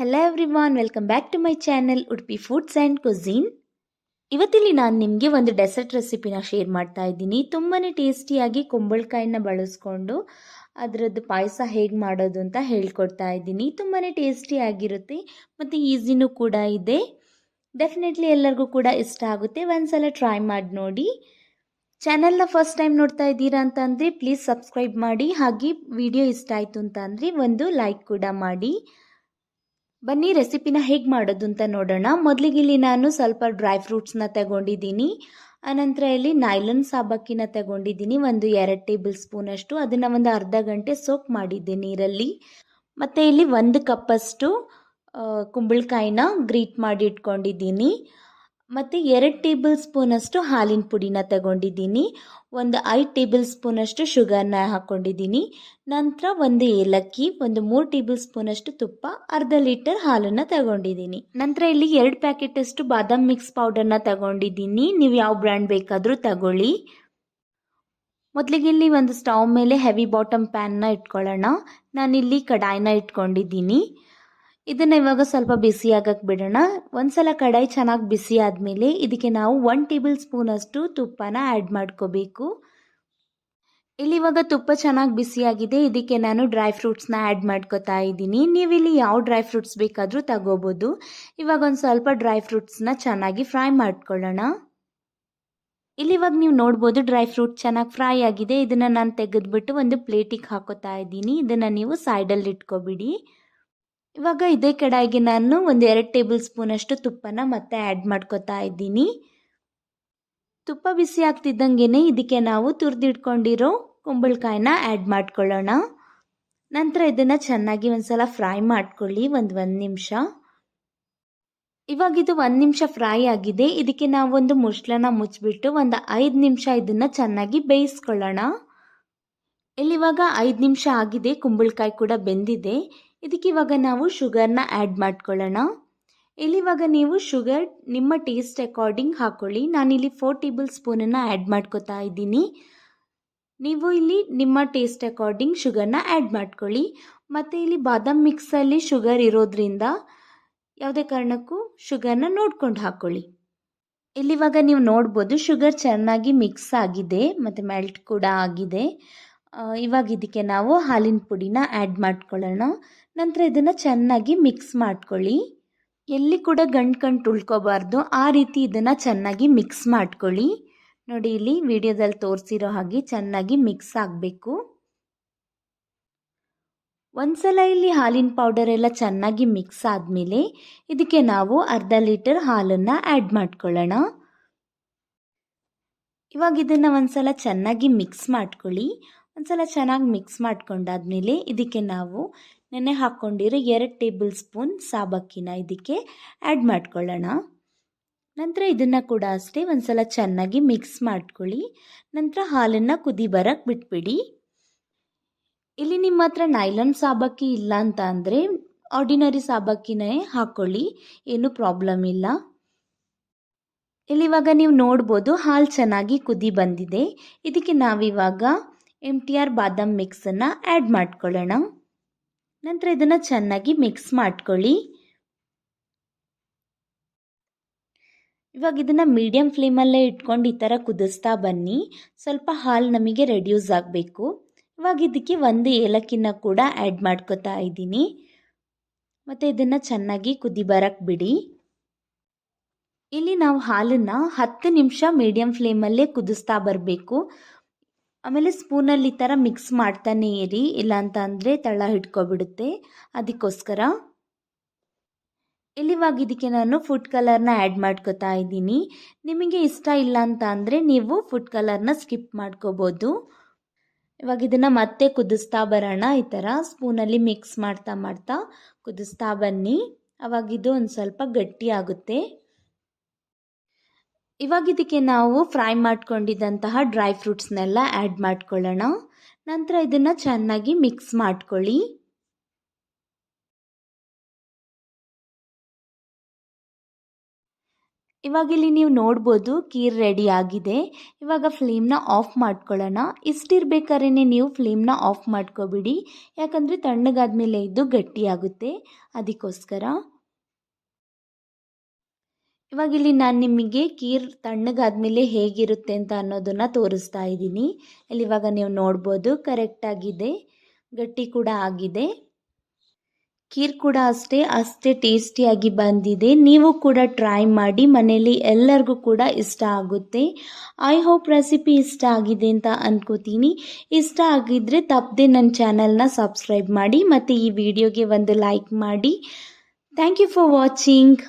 Hello everyone, welcome back to my channel Udupi foods and cuisine. ಇವತ್ತಿಲ್ಲಿ ನಾನು ನಿಮಗೆ ಒಂದು ಡೆಸರ್ಟ್ ರೆಸಿಪಿನ ಶೇರ್ ಮಾಡ್ತಾ ಇದ್ದೀನಿ. ತುಂಬಾ ಟೇಸ್ಟಿಯಾಗಿ ಕುಂಬಳಕಾಯಿನ ಬಳಸ್ಕೊಂಡು ಅದರದ್ದು ಪಾಯಸ ಹೇಗೆ ಮಾಡೋದು ಅಂತ ಹೇಳ್ಕೊಡ್ತಾ ಇದ್ದೀನಿ. ತುಂಬಾ ಟೇಸ್ಟಿಯಾಗಿರುತ್ತೆ ಮತ್ತು ಈಸಿನೂ ಕೂಡ ಇದೆ. ಡೆಫಿನೆಟ್ಲಿ ಎಲ್ಲರಿಗೂ ಕೂಡ ಇಷ್ಟ ಆಗುತ್ತೆ. ಒಂದ್ಸಲ ಟ್ರೈ ಮಾಡಿ ನೋಡಿ. ಚಾನೆಲ್ನ ಫಸ್ಟ್ ಟೈಮ್ ನೋಡ್ತಾ ಇದ್ದೀರಾ ಅಂತ ಅಂದರೆ ಪ್ಲೀಸ್ ಸಬ್ಸ್ಕ್ರೈಬ್ ಮಾಡಿ. ಹಾಗೆ ವಿಡಿಯೋ ಇಷ್ಟ ಆಯಿತು ಅಂತ ಅಂದರೆ ಒಂದು ಲೈಕ್ ಕೂಡ ಮಾಡಿ. ಬನ್ನಿ ರೆಸಿಪಿನ ಹೇಗೆ ಮಾಡೋದು ಅಂತ ನೋಡೋಣ. ಮೊದಲಿಗೆ ಇಲ್ಲಿ ನಾನು ಸ್ವಲ್ಪ ಡ್ರೈ ಫ್ರೂಟ್ಸ್ನ ತಗೊಂಡಿದ್ದೀನಿ. ಆನಂತರ ಇಲ್ಲಿ ನೈಲನ್ ಸಾಬಕ್ಕಿನ ತಗೊಂಡಿದ್ದೀನಿ, ಒಂದು 2 ಟೇಬಲ್ ಸ್ಪೂನ್ ಅಷ್ಟು. ಅದನ್ನು ಒಂದು ಅರ್ಧ ಗಂಟೆ ಸೋಕ್ ಮಾಡಿದ್ದೆ ನೀರಲ್ಲಿ. ಮತ್ತು ಇಲ್ಲಿ 1 ಕಪ್ಪಷ್ಟು ಕುಂಬಳಕಾಯಿನ ಗ್ರೀಟ್ ಮಾಡಿ ಇಟ್ಕೊಂಡಿದ್ದೀನಿ. ಮತ್ತು 2 ಟೇಬಲ್ ಸ್ಪೂನಷ್ಟು ಹಾಲಿನ ಪುಡಿನ ತಗೊಂಡಿದ್ದೀನಿ. ಒಂದು 5 ಟೇಬಲ್ ಸ್ಪೂನಷ್ಟು ಶುಗರ್ನ ಹಾಕ್ಕೊಂಡಿದ್ದೀನಿ. ನಂತರ 1 ಏಲಕ್ಕಿ, ಒಂದು 3 ಟೇಬಲ್ ಸ್ಪೂನಷ್ಟು ತುಪ್ಪ, ಅರ್ಧ ಲೀಟರ್ ಹಾಲನ್ನು ತಗೊಂಡಿದ್ದೀನಿ. ನಂತರ ಇಲ್ಲಿ 2 ಪ್ಯಾಕೆಟಷ್ಟು ಬಾದಾಮ್ ಮಿಕ್ಸ್ ಪೌಡರ್ನ ತಗೊಂಡಿದ್ದೀನಿ. ನೀವು ಯಾವ ಬ್ರ್ಯಾಂಡ್ ಬೇಕಾದರೂ ತಗೊಳ್ಳಿ. ಮೊದಲಿಗೆ ಇಲ್ಲಿ ಒಂದು ಸ್ಟವ್ ಮೇಲೆ ಹೆವಿ ಬಾಟಮ್ ಪ್ಯಾನ್ನ ಇಟ್ಕೊಳ್ಳೋಣ. ನಾನಿಲ್ಲಿ ಕಡಾಯಿನ ಇಟ್ಕೊಂಡಿದ್ದೀನಿ. ಇದನ್ನು ಇವಾಗ ಸ್ವಲ್ಪ ಬಿಸಿ ಆಗಕ್ಕೆ ಬಿಡೋಣ. ಒಂದ್ಸಲ ಕಡಾಯಿ ಚೆನ್ನಾಗಿ ಬಿಸಿ ಆದಮೇಲೆ ಇದಕ್ಕೆ ನಾವು 1 ಟೇಬಲ್ ಸ್ಪೂನಷ್ಟು ತುಪ್ಪನ ಆ್ಯಡ್ ಮಾಡ್ಕೋಬೇಕು. ಇಲ್ಲಿ ಇವಾಗ ತುಪ್ಪ ಚೆನ್ನಾಗಿ ಬಿಸಿಯಾಗಿದೆ. ಇದಕ್ಕೆ ನಾನು ಡ್ರೈ ಫ್ರೂಟ್ಸ್ನ ಆ್ಯಡ್ ಮಾಡ್ಕೋತಾ ಇದ್ದೀನಿ. ನೀವು ಇಲ್ಲಿ ಯಾವ ಡ್ರೈ ಫ್ರೂಟ್ಸ್ ಬೇಕಾದರೂ ತಗೋಬೋದು. ಇವಾಗ ಒಂದು ಸ್ವಲ್ಪ ಡ್ರೈ ಫ್ರೂಟ್ಸ್ನ ಚೆನ್ನಾಗಿ ಫ್ರೈ ಮಾಡ್ಕೊಳ್ಳೋಣ. ಇಲ್ಲಿ ಇವಾಗ ನೀವು ನೋಡ್ಬೋದು ಡ್ರೈ ಫ್ರೂಟ್ ಚೆನ್ನಾಗಿ ಫ್ರೈ ಆಗಿದೆ. ಇದನ್ನು ನಾನು ತೆಗೆದುಬಿಟ್ಟು ಒಂದು ಪ್ಲೇಟಿಗೆ ಹಾಕೋತಾ ಇದ್ದೀನಿ. ಇದನ್ನು ನೀವು ಸೈಡಲ್ಲಿ ಇಟ್ಕೊಬಿಡಿ. ಇವಾಗ ಇದೇ ಕಡಾಯಿಗೆ ನಾನು ಒಂದು 2 ಟೇಬಲ್ ಸ್ಪೂನಷ್ಟು ತುಪ್ಪನ ಮತ್ತೆ ಆ್ಯಡ್ ಮಾಡ್ಕೋತಾ ಇದ್ದೀನಿ. ತುಪ್ಪ ಬಿಸಿ ಆಗ್ತಿದ್ದಂಗೆ ಇದಕ್ಕೆ ನಾವು ತುರಿದಿಟ್ಕೊಂಡಿರೋ ಕುಂಬಳಕಾಯಿನ ಆ್ಯಡ್ ಮಾಡ್ಕೊಳ್ಳೋಣ. ನಂತರ ಇದನ್ನು ಚೆನ್ನಾಗಿ ಒಂದ್ಸಲ ಫ್ರೈ ಮಾಡ್ಕೊಳ್ಳಿ, ಒಂದು ನಿಮಿಷ. ಇವಾಗ ಇದು 1 ನಿಮಿಷ ಫ್ರೈ ಆಗಿದೆ. ಇದಕ್ಕೆ ನಾವು ಒಂದು ಮುಚ್ಚಳನ ಮುಚ್ಚಿಬಿಟ್ಟು ಒಂದು 5 ನಿಮಿಷ ಇದನ್ನು ಚೆನ್ನಾಗಿ ಬೇಯಿಸ್ಕೊಳ್ಳೋಣ. ಇಲ್ಲಿ ಇವಾಗ 5 ನಿಮಿಷ ಆಗಿದೆ, ಕುಂಬಳಕಾಯಿ ಕೂಡ ಬೆಂದಿದೆ. ಇದಕ್ಕೆ ಇವಾಗ ನಾವು ಶುಗರ್ನ ಆ್ಯಡ್ ಮಾಡ್ಕೊಳ್ಳೋಣ. ಇಲ್ಲಿವಾಗ ನೀವು ಶುಗರ್ ನಿಮ್ಮ ಟೇಸ್ಟ್ ಅಕಾರ್ಡಿಂಗ್ ಹಾಕ್ಕೊಳ್ಳಿ. ನಾನಿಲ್ಲಿ 4 ಟೇಬಲ್ ಸ್ಪೂನನ್ನು ಆ್ಯಡ್ ಮಾಡ್ಕೋತಾ ಇದ್ದೀನಿ. ನೀವು ಇಲ್ಲಿ ನಿಮ್ಮ ಟೇಸ್ಟ್ ಅಕಾರ್ಡಿಂಗ್ ಶುಗರ್ನ ಆ್ಯಡ್ ಮಾಡ್ಕೊಳ್ಳಿ. ಮತ್ತು ಇಲ್ಲಿ ಬಾದಾಮ್ ಮಿಕ್ಸಲ್ಲಿ ಶುಗರ್ ಇರೋದ್ರಿಂದ ಯಾವುದೇ ಕಾರಣಕ್ಕೂ ಶುಗರ್ನ ನೋಡ್ಕೊಂಡು ಹಾಕ್ಕೊಳ್ಳಿ. ಇಲ್ಲಿವಾಗ ನೀವು ನೋಡ್ಬೋದು ಶುಗರ್ ಚೆನ್ನಾಗಿ ಮಿಕ್ಸ್ ಆಗಿದೆ ಮತ್ತು ಮೆಲ್ಟ್ ಕೂಡ ಆಗಿದೆ. ಇವಾಗ ಇದಕ್ಕೆ ನಾವು ಹಾಲಿನ ಪುಡಿನ ಆ್ಯಡ್ ಮಾಡ್ಕೊಳ್ಳೋಣ. ನಂತರ ಇದನ್ನು ಚೆನ್ನಾಗಿ ಮಿಕ್ಸ್ ಮಾಡ್ಕೊಳ್ಳಿ. ಎಲ್ಲಿ ಕೂಡ ಗಂಟು ಉಳ್ಕೋಬಾರ್ದು, ಆ ರೀತಿ ಇದನ್ನು ಚೆನ್ನಾಗಿ ಮಿಕ್ಸ್ ಮಾಡ್ಕೊಳ್ಳಿ. ನೋಡಿ ಇಲ್ಲಿ ವಿಡಿಯೋದಲ್ಲಿ ತೋರಿಸಿರೋ ಹಾಗೆ ಚೆನ್ನಾಗಿ ಮಿಕ್ಸ್ ಆಗಬೇಕು. ಒಂದ್ಸಲ ಇಲ್ಲಿ ಹಾಲಿನ ಪೌಡರ್ ಎಲ್ಲ ಚೆನ್ನಾಗಿ ಮಿಕ್ಸ್ ಆದಮೇಲೆ ಇದಕ್ಕೆ ನಾವು ಅರ್ಧ ಲೀಟರ್ ಹಾಲನ್ನು ಆ್ಯಡ್ ಮಾಡ್ಕೊಳ್ಳೋಣ. ಇವಾಗ ಇದನ್ನು ಒಂದ್ಸಲ ಚೆನ್ನಾಗಿ ಮಿಕ್ಸ್ ಮಾಡ್ಕೊಳ್ಳಿ. ಒಂದ್ಸಲ ಚೆನ್ನಾಗಿ ಮಿಕ್ಸ್ ಮಾಡ್ಕೊಂಡಾದ್ಮೇಲೆ ಇದಕ್ಕೆ ನಾವು ನೆನೆ ಹಾಕ್ಕೊಂಡಿರೋ 2 ಟೇಬಲ್ ಸ್ಪೂನ್ ಸಾಬಕ್ಕಿನ ಇದಕ್ಕೆ ಆ್ಯಡ್ ಮಾಡ್ಕೊಳ್ಳೋಣ. ನಂತರ ಇದನ್ನು ಕೂಡ ಅಷ್ಟೇ ಒಂದ್ಸಲ ಚೆನ್ನಾಗಿ ಮಿಕ್ಸ್ ಮಾಡ್ಕೊಳ್ಳಿ. ನಂತರ ಹಾಲನ್ನು ಕುದಿ ಬರಕ್ಕೆ ಬಿಟ್ಬಿಡಿ. ಇಲ್ಲಿ ನಿಮ್ಮ ಹತ್ರ ನೈಲಾನ್ ಸಾಬಕ್ಕಿ ಇಲ್ಲ ಅಂತ ಅಂದರೆ ಆರ್ಡಿನರಿ ಸಾಬಕ್ಕಿನೇ ಹಾಕ್ಕೊಳ್ಳಿ, ಏನೂ ಪ್ರಾಬ್ಲಮ್ ಇಲ್ಲ. ಇಲ್ಲಿವಾಗ ನೀವು ನೋಡ್ಬೋದು ಹಾಲು ಚೆನ್ನಾಗಿ ಕುದಿ ಬಂದಿದೆ. ಇದಕ್ಕೆ ನಾವಿವಾಗ MTR ಬಾದಾಮ್ ಮಿಕ್ಸನ್ನು ಆ್ಯಡ್ ಮಾಡ್ಕೊಳ್ಳೋಣ. ನಂತರ ಇದನ್ನು ಚೆನ್ನಾಗಿ ಮಿಕ್ಸ್ ಮಾಡ್ಕೊಳ್ಳಿ. ಇವಾಗ ಇದನ್ನು ಮೀಡಿಯಂ ಫ್ಲೇಮಲ್ಲೇ ಇಟ್ಕೊಂಡು ಈ ಥರ ಕುದಿಸ್ತಾ ಬನ್ನಿ. ಸ್ವಲ್ಪ ಹಾಲು ನಮಗೆ ರೆಡ್ಯೂಸ್ ಆಗಬೇಕು. ಇವಾಗ ಇದಕ್ಕೆ 1 ಏಲಕ್ಕಿನ ಕೂಡ ಆ್ಯಡ್ ಮಾಡ್ಕೋತಾ ಇದ್ದೀನಿ. ಮತ್ತು ಇದನ್ನು ಚೆನ್ನಾಗಿ ಕುದಿ ಬರಕ್ಕೆ ಬಿಡಿ. ಇಲ್ಲಿ ನಾವು ಹಾಲನ್ನು 10 ನಿಮಿಷ ಮೀಡಿಯಂ ಫ್ಲೇಮಲ್ಲೇ ಕುದಿಸ್ತಾ ಬರಬೇಕು. ಆಮೇಲೆ ಸ್ಪೂನಲ್ಲಿ ಈ ಥರ ಮಿಕ್ಸ್ ಮಾಡ್ತಾನೆ ಇರಿ, ಇಲ್ಲಾಂತ ಅಂದರೆ ತಳ ಹಿಡ್ಕೊಬಿಡುತ್ತೆ. ಅದಕ್ಕೋಸ್ಕರ ಇಲ್ಲಿವಾಗ ಇದಕ್ಕೆ ನಾನು ಫುಡ್ ಕಲರ್ನ ಆ್ಯಡ್ ಮಾಡ್ಕೋತಾ ಇದ್ದೀನಿ. ನಿಮಗೆ ಇಷ್ಟ ಇಲ್ಲ ಅಂತ ಅಂದರೆ ನೀವು ಫುಡ್ ಕಲರ್ನ ಸ್ಕಿಪ್ ಮಾಡ್ಕೋಬೋದು. ಇವಾಗ ಇದನ್ನು ಮತ್ತೆ ಕುದಿಸ್ತಾ ಬರೋಣ. ಈ ಥರ ಸ್ಪೂನಲ್ಲಿ ಮಿಕ್ಸ್ ಮಾಡ್ತಾ ಮಾಡ್ತಾ ಕುದಿಸ್ತಾ ಬನ್ನಿ. ಅವಾಗಿದು ಒಂದು ಸ್ವಲ್ಪ ಗಟ್ಟಿ ಆಗುತ್ತೆ. ಇವಾಗ ಇದಕ್ಕೆ ನಾವು ಫ್ರೈ ಮಾಡ್ಕೊಂಡಿದ್ದಂತಹ ಡ್ರೈ ಫ್ರೂಟ್ಸ್ನೆಲ್ಲ ಆ್ಯಡ್ ಮಾಡ್ಕೊಳ್ಳೋಣ. ನಂತರ ಇದನ್ನು ಚೆನ್ನಾಗಿ ಮಿಕ್ಸ್ ಮಾಡ್ಕೊಳ್ಳಿ. ಇವಾಗಿಲ್ಲಿ ನೀವು ನೋಡ್ಬೋದು ಕೀರ್ ರೆಡಿ ಆಗಿದೆ. ಇವಾಗ ಫ್ಲೇಮ್ನ ಆಫ್ ಮಾಡ್ಕೊಳ್ಳೋಣ. ಇಷ್ಟಿರ್ಬೇಕಾದ್ರೆ ನೀವು ಫ್ಲೇಮ್ನ ಆಫ್ ಮಾಡ್ಕೊಬಿಡಿ, ಯಾಕಂದರೆ ತಣ್ಣಗಾದ್ಮೇಲೆ ಇದು ಗಟ್ಟಿಯಾಗುತ್ತೆ, ಅದಕ್ಕೋಸ್ಕರ. ಇವಾಗಿಲ್ಲಿ ನಾನು ನಿಮಗೆ ಕೀರ್ ತಣ್ಣಗಾದ್ಮೇಲೆ ಹೇಗಿರುತ್ತೆ ಅಂತ ಅನ್ನೋದನ್ನು ತೋರಿಸ್ತಾ ಇದ್ದೀನಿ. ಇಲ್ಲಿ ಇವಾಗ ನೀವು ನೋಡ್ಬೋದು ಕರೆಕ್ಟಾಗಿದೆ, ಗಟ್ಟಿ ಕೂಡ ಆಗಿದೆ. ಕೀರ್ ಕೂಡ ಅಷ್ಟೇ ಟೇಸ್ಟಿಯಾಗಿ ಬಂದಿದೆ. ನೀವು ಕೂಡ ಟ್ರೈ ಮಾಡಿ, ಮನೆಯಲ್ಲಿ ಎಲ್ಲರಿಗೂ ಕೂಡ ಇಷ್ಟ ಆಗುತ್ತೆ. ಐ ಹೋಪ್ ರೆಸಿಪಿ ಇಷ್ಟ ಆಗಿದೆ ಅಂತ ಅನ್ಕೋತೀನಿ. ಇಷ್ಟ ಆಗಿದ್ರೆ ತಪ್ಪದೆ ನನ್ನ ಚಾನಲ್ನ ಸಬ್ಸ್ಕ್ರೈಬ್ ಮಾಡಿ ಮತ್ತು ಈ ವಿಡಿಯೋಗೆ ಒಂದು ಲೈಕ್ ಮಾಡಿ. Thank you for watching.